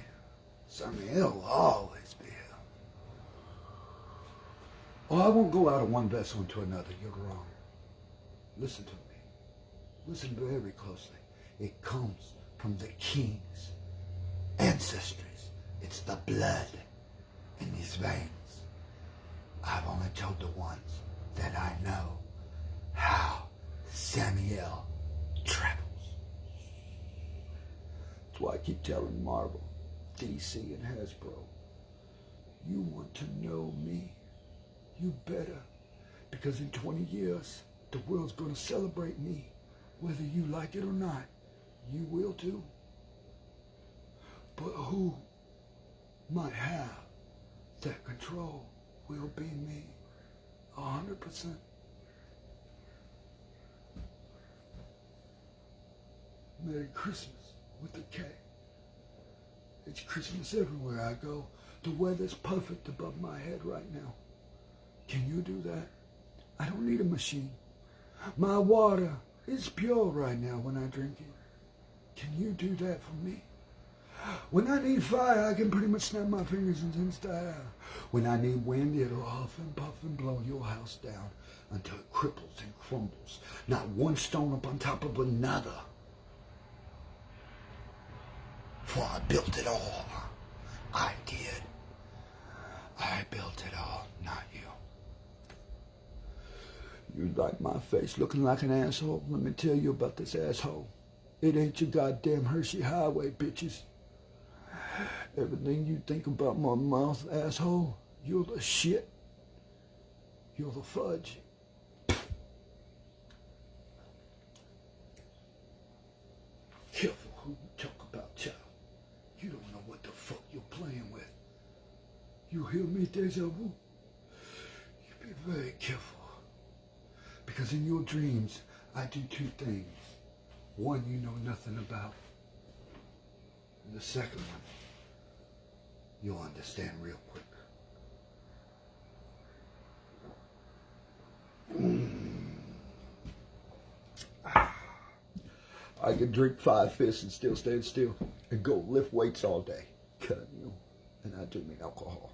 it'll always be here. Oh, I won't go out of one vessel into another. You're wrong. Listen to me. Listen very closely. It comes from the king's ancestors. It's the blood in these veins. I've only told the ones that I know how Samuel travels. That's why I keep telling Marvel, DC, and Hasbro, you want to know me? You better. Because in 20 years, the world's going to celebrate me. Whether you like it or not, you will too. But who might have that control will be me. 100%. Merry Christmas with a K. It's Christmas everywhere I go. The weather's perfect above my head right now. Can you do that? I don't need a machine. My water is pure right now when I drink it. Can you do that for me? When I need fire, I can pretty much snap my fingers and things die out. When I need wind, it'll huff and puff and blow your house down until it cripples and crumbles. Not one stone up on top of another. For I built it all. I did. I built it all, not you. You like my face looking like an asshole? Let me tell you about this asshole. It ain't your goddamn Hershey Highway, bitches. Everything you think about my mouth, asshole, you're the shit. You're the fudge. Careful who you talk about, child. You don't know what the fuck you're playing with. You hear me, deja vu? You be very careful. Because in your dreams, I do two things. One you know nothing about. And the second one, you'll understand real quick. I could drink 5 fists and still stand still and go lift weights all day. And I do mean alcohol.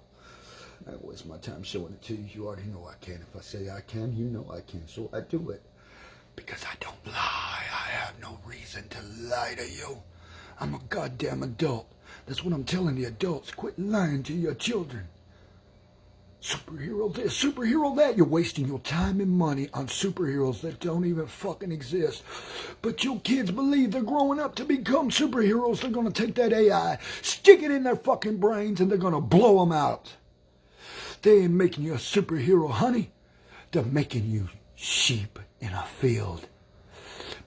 I don't waste my time showing it to you. You already know I can. If I say I can, you know I can. So I do it. Because I don't lie. I have no reason to lie to you. I'm a goddamn adult. That's what I'm telling the adults. Quit lying to your children. Superhero this, superhero that. You're wasting your time and money on superheroes that don't even fucking exist. But your kids believe they're growing up to become superheroes. They're going to take that AI, stick it in their fucking brains, and they're going to blow them out. They ain't making you a superhero, honey. They're making you sheep in a field.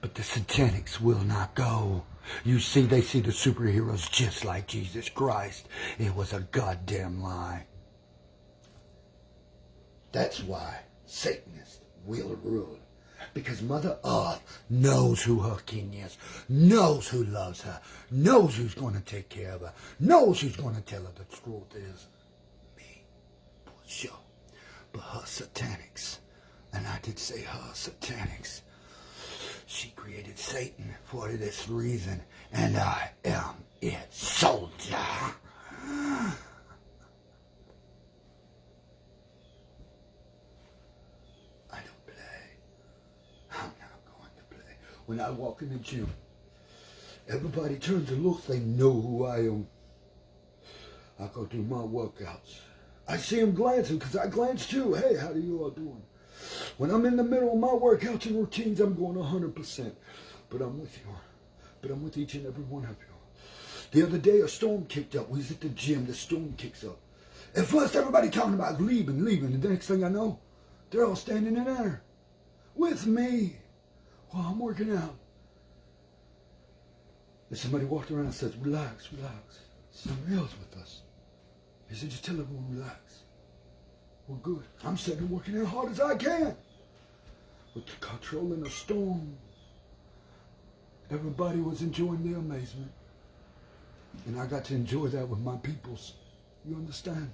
But the satanics will not go. You see, they see the superheroes just like Jesus Christ. It was a goddamn lie. That's why Satanists will rule. Because Mother Earth knows who her king is, knows who loves her, knows who's going to take care of her, knows who's going to tell her the truth is me, for sure. But her satanics, and I did say her satanics, she created Satan for this reason, and I am its soldier. When I walk in the gym, everybody turns and looks, they know who I am. I go do my workouts. I see them glancing because I glance too. Hey, how are you all doing? When I'm in the middle of my workouts and routines, I'm going 100%. But I'm with you. But I'm with each and every one of you. The other day, a storm kicked up. We was at the gym. The storm kicks up. At first, everybody talking about leaving. And the next thing I know, they're all standing in there with me. While I'm working out. And somebody walked around and says, relax. Somebody else with us. He said, just tell everyone, relax. We're good. I'm sitting and working as hard as I can. With the controlling the storm. Everybody was enjoying their amazement. And I got to enjoy that with my peoples. You understand?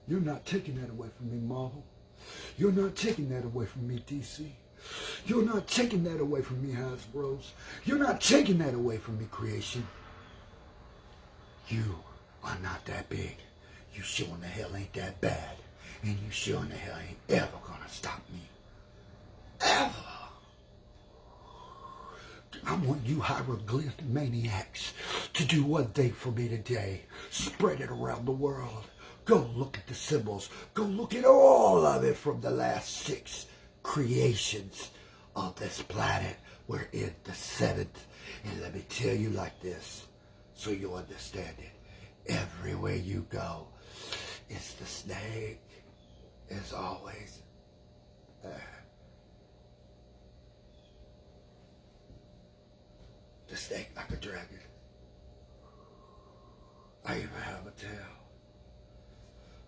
You're not taking that away from me, Marvel. You're not taking that away from me, DC. You're not taking that away from me, Hasbros. You're not taking that away from me, Creation. You are not that big. You sure in the hell ain't that bad. And you sure in the hell ain't ever gonna stop me. Ever. I want you hieroglyph maniacs to do one thing for me today. Spread it around the world. Go look at the symbols. Go look at all of it from the last 6 creations of this planet. We're in the 7th. And let me tell you like this, so you understand it. Everywhere you go, it's the snake is always there. The snake like a dragon. I even have a tail.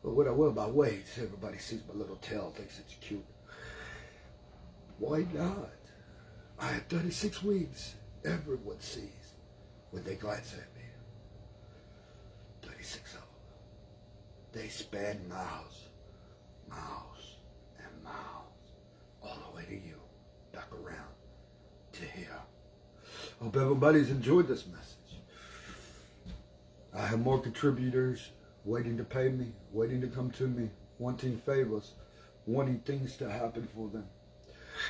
But what I will by weight, everybody sees my little tail, thinks it's cute. Why not? I have 36 wings. Everyone sees when they glance at me. 36 of them. They span miles, and miles, all the way to you, back around to here. Hope everybody's enjoyed this message. I have more contributors waiting to pay me, waiting to come to me, wanting favors, wanting things to happen for them.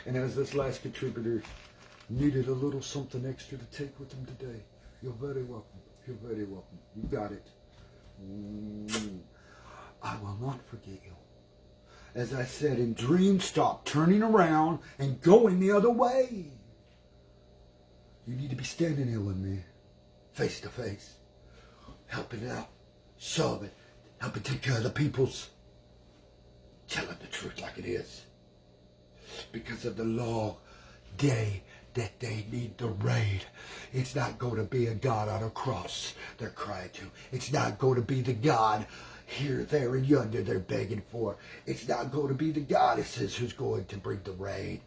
And as this last contributor needed a little something extra to take with him today, you're very welcome. You're very welcome. You got it. I will not forget you. As I said, in dreams, stop turning around and going the other way. You need to be standing here with me, face to face, helping out, solving, helping take care of the peoples, telling the truth like it is. Because of the long day that they need the raid. It's not going to be a God on a cross they're crying to. It's not going to be the God here, there, and yonder they're begging for. It's not going to be the goddesses who's going to bring the raid.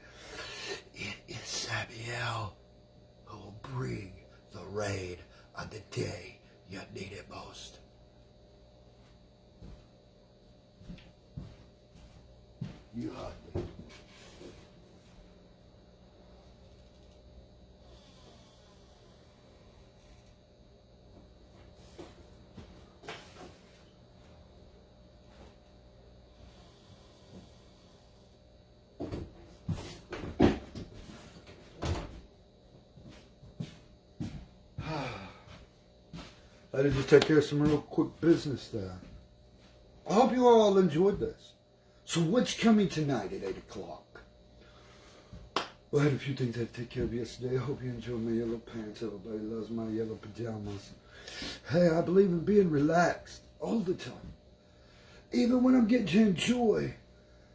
It is Samuel who will bring the raid on the day you need it most. You heard me. I had to just take care of some real quick business there. I hope you all enjoyed this. So what's coming tonight at 8 o'clock? Well, I had a few things I had to take care of yesterday. I hope you enjoyed my yellow pants. Everybody loves my yellow pajamas. Hey, I believe in being relaxed all the time. Even when I'm getting to enjoy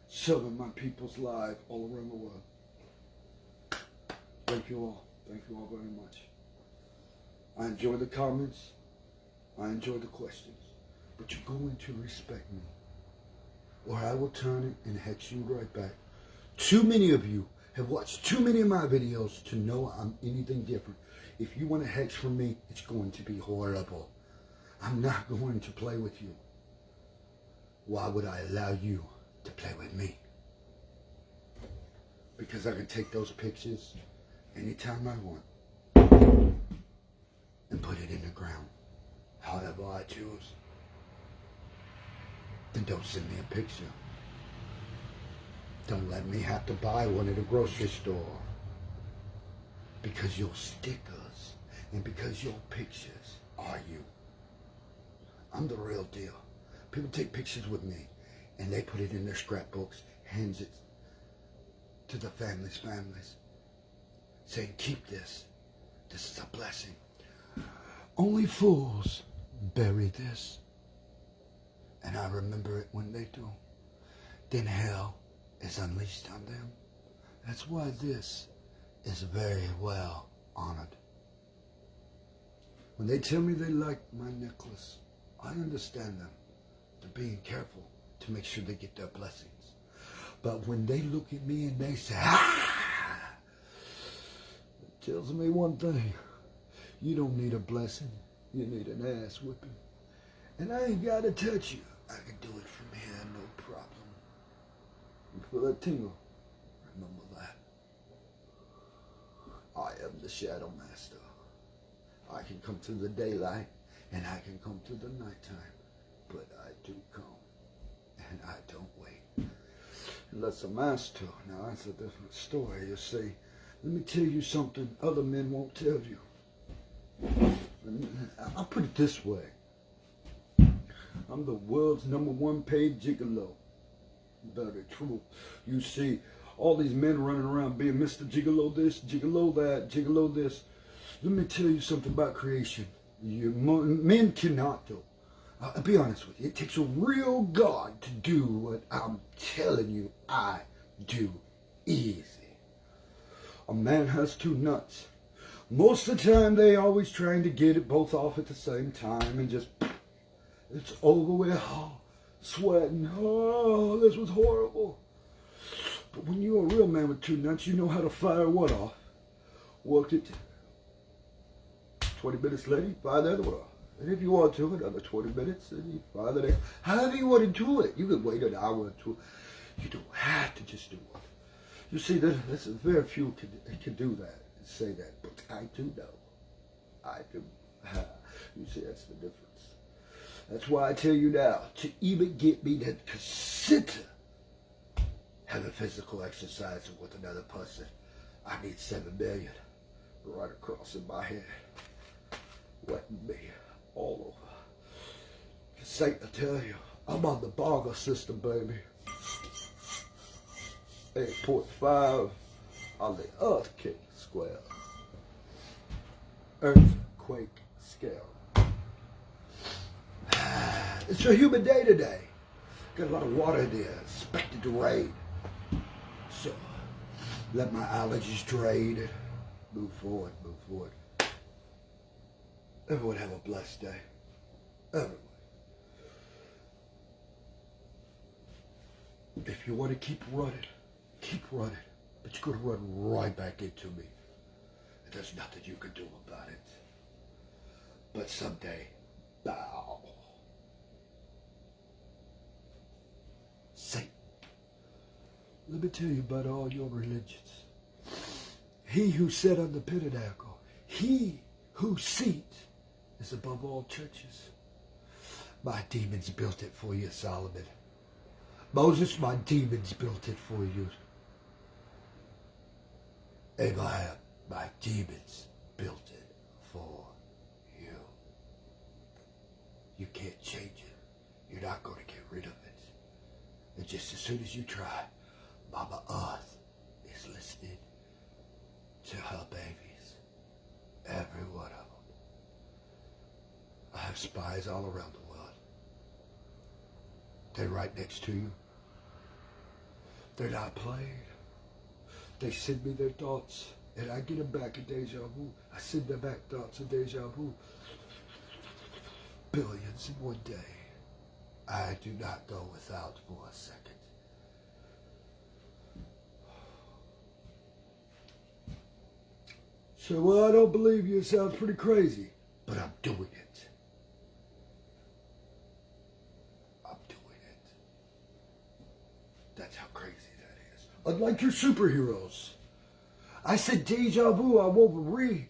serving my people's lives all around the world. Thank you all. Thank you all very much. I enjoy the comments. I enjoy the questions. But you're going to respect me, or I will turn it and hex you right back. Too many of you have watched too many of my videos to know I'm anything different. If you want a hex from me, it's going to be horrible. I'm not going to play with you. Why would I allow you to play with me? Because I can take those pictures anytime I want and put it in the ground, however I choose. Then don't send me a picture. Don't let me have to buy one at a grocery store. Because your stickers and because your pictures are you. I'm the real deal. People take pictures with me and they put it in their scrapbooks, hands it to the families, saying, keep this. This is a blessing. Only fools bury this. And I remember it when they do. Then hell is unleashed on them. That's why this is very well honored. When they tell me they like my necklace, I understand them. They're being careful to make sure they get their blessings. But when they look at me and they say, ah, it tells me one thing. You don't need a blessing. You need an ass whipping. And I ain't got to touch you. I can do it from here, no problem. You feel that tingle? Remember that. I am the Shadow Master. I can come through the daylight and I can come through the nighttime. But I do come and I don't wait. Unless I'm asked to. Now that's a different story, you see. Let me tell you something other men won't tell you. I'll put it this way. I'm the world's #1 paid gigolo. Very true. You see, all these men running around being Mr. Gigolo this, Gigolo that, Gigolo this. Let me tell you something about creation. Men cannot do. I'll be honest with you. It takes a real God to do what I'm telling you I do easy. A man has 2 nuts. Most of the time, they always trying to get it both off at the same time and just, it's over with. Oh, sweating. Oh, this was horrible. But when you're a real man with 2 nuts, you know how to fire what off. Work it. 20 minutes later, you fire the other one off. And if you want to, another 20 minutes, and you fire the next. However you want to do it. You can wait an hour or 2. You don't have to just do it. You see, there's very few can do that. Say that, but I do know. I do. You see, that's the difference. That's why I tell you now, to even get me to consider having physical exercise with another person, I need 7 million right across in my head, wetting me all over. Satan, I tell you, I'm on the Barger system, baby. 8.5 on the earthquake square. Earthquake scale. It's a humid day today. Got a lot of water there. Expected to rain. So, let my allergies drain. Move forward, move forward. Everyone have a blessed day. Everyone. If you want to keep running. But you're going to run right back into me. And there's nothing you can do about it. But someday, bow. Satan. Let me tell you about all your religions. He who sat on the pinnacle, he whose seat is above all churches. My demons built it for you, Solomon. Moses, my demons built it for you. Abraham, my demons built it for you. You can't change it. You're not going to get rid of it. And just as soon as you try, Mama Earth is listening to her babies. Every one of them. I have spies all around the world. They're right next to you. They're not playing. They send me their thoughts, and I get them back in deja vu. I send them back thoughts in deja vu. Billions in one day. I do not go without for a second. Say, well, I don't believe you. It sounds pretty crazy. But I'm doing it. I'm doing it. That's how crazy that is. Unlike your superheroes. I said deja vu, I Wolverine.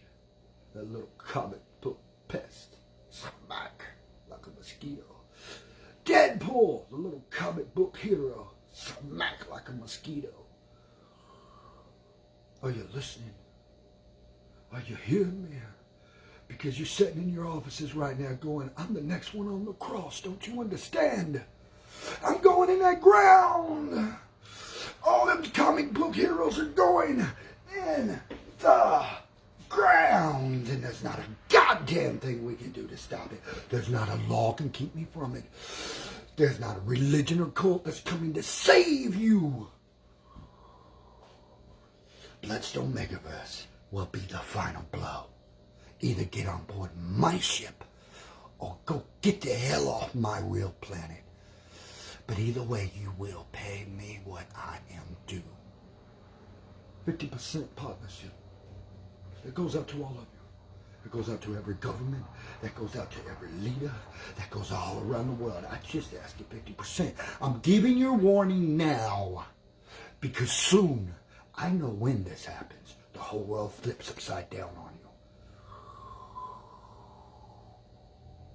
That little comic book pest. Smack like a mosquito. Deadpool, the little comic book hero. Smack like a mosquito. Are you listening? Are you hearing me? Because you're sitting in your offices right now going, I'm the next one on the cross. Don't you understand? I'm going in that ground. All them comic book heroes are going in the ground. And there's not a goddamn thing we can do to stop it. There's not a law can keep me from it. There's not a religion or cult that's coming to save you. Bloodstone Megaverse will be the final blow. Either get on board my ship or go get the hell off my real planet. But either way, you will pay me what I am due. 50% partnership. That goes out to all of you. It goes out to every government. That goes out to every leader. That goes all around the world. I just asked you 50%. I'm giving you warning now. Because soon, I know when this happens, the whole world flips upside down on you.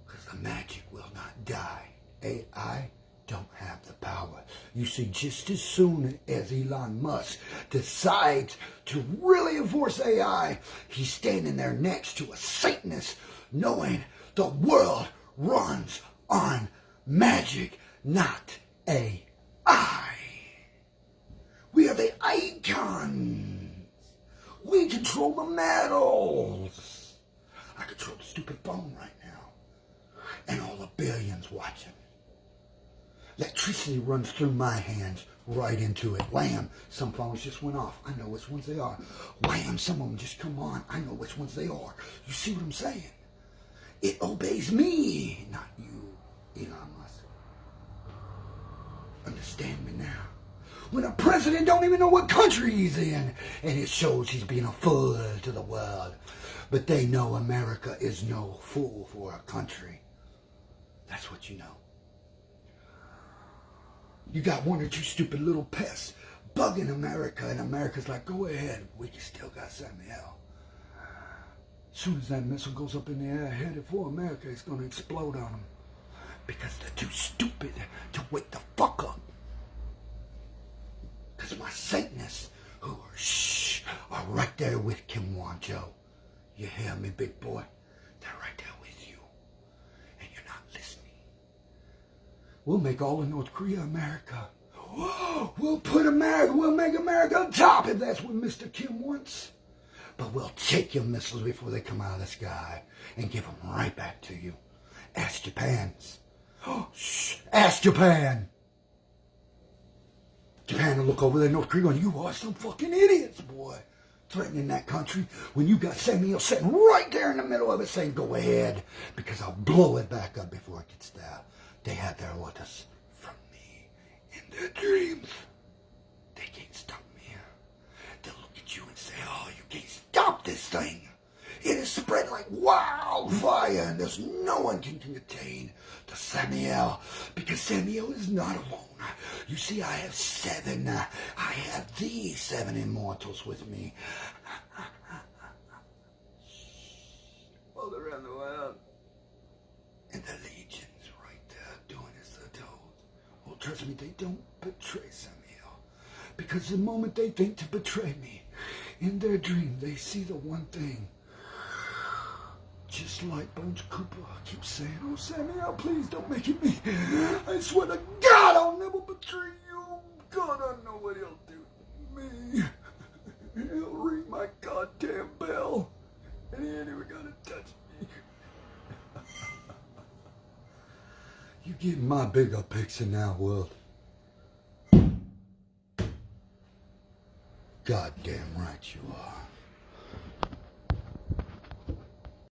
Because the magic will not die. AI don't have the power. You see, just as soon as Elon Musk decides to really enforce AI, he's standing there next to a Satanist, knowing the world runs on magic, not AI. We are the icons. We control the metals. I control the stupid phone right now. And all the billions watching. Electricity runs through my hands right into it. Wham! Some phones just went off. I know which ones they are. Wham! Some of them just come on. I know which ones they are. You see what I'm saying? It obeys me, not you, Elon Musk. Understand me now. When a president don't even know what country he's in, and it shows he's being a fool to the world. But they know America is no fool for a country. That's what you know. You got one or two stupid little pests bugging America, and America's like, go ahead, we still got Samuel. As soon as that missile goes up in the air headed for America, it's going to explode on them. Because they're too stupid to wake the fuck up. Because my Satanists, who are right there with Kim Wan-jo. You hear me, big boy? They're right there with you. And you're not listening. We'll make all of North Korea America. We'll make America on top if that's what Mr. Kim wants. But we'll take your missiles before they come out of the sky and give them right back to you. Ask Japan's. Ask Japan. Japan will look over there, North Korea, going, you are some fucking idiots, boy. Threatening that country when you got Samuel sitting right there in the middle of it saying, go ahead, because I'll blow it back up before it gets there. They have their orders from me in their dreams. They can't stop me. They'll look at you and say, oh, you can't stop this thing. It is spread like wildfire, and there's no one can contain the Samuel, because Samuel is not alone. You see, I have 7. I have these 7 immortals with me. All around the world. And the legions right there doing as they're told. Well, trust me, they don't betray Samuel. Because the moment they think to betray me, in their dream, they see the one thing. Just like Bones Cooper keeps saying, oh, Samuel, please don't make it me. I swear to God, I'll never betray you. God, I know what he'll do to me. He'll ring my goddamn bell. And he ain't even gonna touch me. You get my bigger picture now, world. Goddamn right you are.